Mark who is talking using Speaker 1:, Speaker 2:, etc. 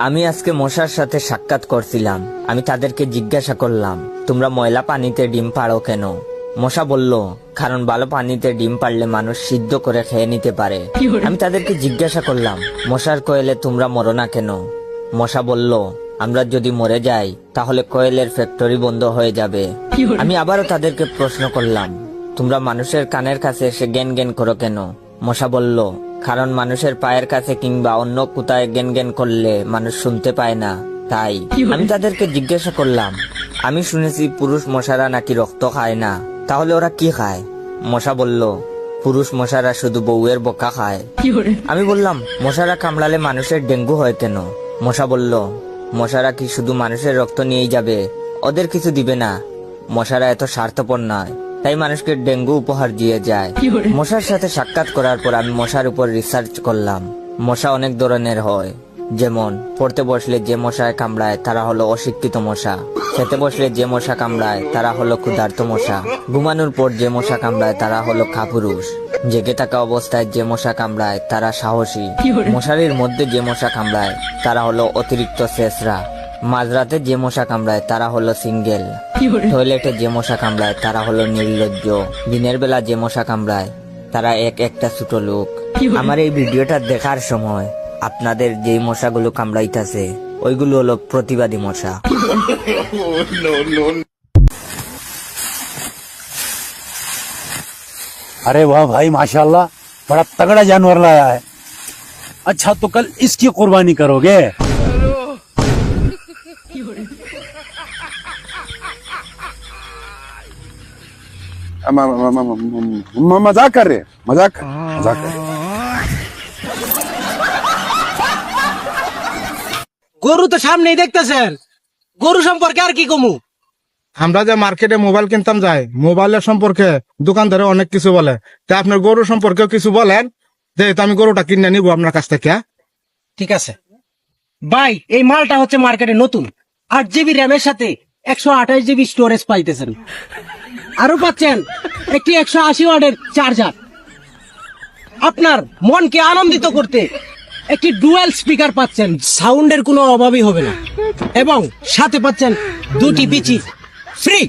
Speaker 1: আমি আজকে মশার সাথে সাক্ষাৎ করছিলাম। আমি তাদেরকে জিজ্ঞাসা করলাম, তোমরা ময়লা পানিতে ডিম পাড়ো কেন? মশা বলল, কারণ ভালো পানিতে ডিম পারলে মানুষ সিদ্ধ করে খেয়ে নিতে পারে। আমি তাদেরকে জিজ্ঞাসা করলাম, মশার কোয়েলে তোমরা মরো না কেন? মশা বলল, আমরা যদি মরে যাই তাহলে কোয়েলের ফ্যাক্টরি বন্ধ হয়ে যাবে। আমি আবারও তাদেরকে প্রশ্ন করলাম, তোমরা মানুষের কানের কাছে এসে জ্ঞান জ্ঞান করো কেন? মশা বলল, কারণ মানুষের পায়ের কাছে কিংবা অন্য কোথায় জ্ঞান জ্ঞান করলে মানুষ শুনতে পায় না, তাই। আমি তাদেরকে জিজ্ঞাসা করলাম, আমি শুনেছি পুরুষ মশারা নাকি রক্ত খায় না, তাহলে ওরা কি খায়? মশা বলল, পুরুষ মশারা শুধু বউয়ের বোকা খায়। আমি বললাম, মশারা কামড়ালে মানুষের ডেঙ্গু হয় কেন? মশা বলল, মশারা কি শুধু মানুষের রক্ত নিয়েই যাবে, ওদের কিছু দিবে না। মশারা এত স্বার্থপর নয়, তাই মানুষকে ডেঙ্গু উপহার দিয়ে যায়। মশার সাথে সাক্ষাৎ করার পর আমি মশার উপর রিসার্চ করলাম। মশা অনেক ধরনের হয়, যেমন পড়তে বসলে যে মশায় কামড়ায় তারা হলো অশিক্ষিত মশা, খেতে বসলে যে মশা কামড়ায় তারা হলো ক্ষুধার্ত মশা, ঘুমানোর পর যে মশা কামড়ায় তারা হলো কাপুরুষ, জেগে থাকা অবস্থায় যে মশা কামড়ায় তারা সাহসী, মশারির মধ্যে যে মশা কামড়ায় তারা হলো অতিরিক্ত শেষরা, মাঝরাতে যে মশা কামড়ায় তারা হলো সিঙ্গেল, টয়লেটে যে মশা কামড়ায় তারা হলো নির্লজ্জ, দিনের বেলা যে মশা কামড়ায় তারা একটা ছোট লোক। আমার এই ভিডিওটা দেখার সময় আপনাদের যেই মশাগুলো কামড়াইতেছে ওইগুলো হলো প্রতিবাদী মশা।
Speaker 2: अरे वाह भाई माशाल्लाह, बड़ा तगड़ा जानवर लाया है। अच्छा तो कल इसकी कुर्बानी करोगे?
Speaker 3: मजाक कर रहे, मजाक कर रहे।
Speaker 4: গরু তো সামনেই দেখতেছেন, গরু সম্পর্কে আর কি কমু?
Speaker 5: আমরা যে মার্কেটে মোবাইল কিনতাম যাই, মোবাইলের সম্পর্কে দোকানদারে অনেক কিছু বলে, তা আপনার গরু সম্পর্কেও কিছু বলেন, যেহেতু আমি গরুটা কিনে নিবো আপনার কাছ থেকে।
Speaker 4: ঠিক আছে ভাই, এই মালটা হচ্ছে মার্কেটে নতুন, 8 GB র্যামের সাথে 128 GB স্টোরেজ পাইতেছেন, আরো পাচ্ছেন একটি 180 ওয়াটের চার্জার। আপনার মনকে আনন্দিত করতে একটি ডুয়াল স্পিকার পাচ্ছেন, সাউন্ডের কোনো অভাবই হবে না, এবং সাথে পাচ্ছেন 2টি পিচি ফ্রি।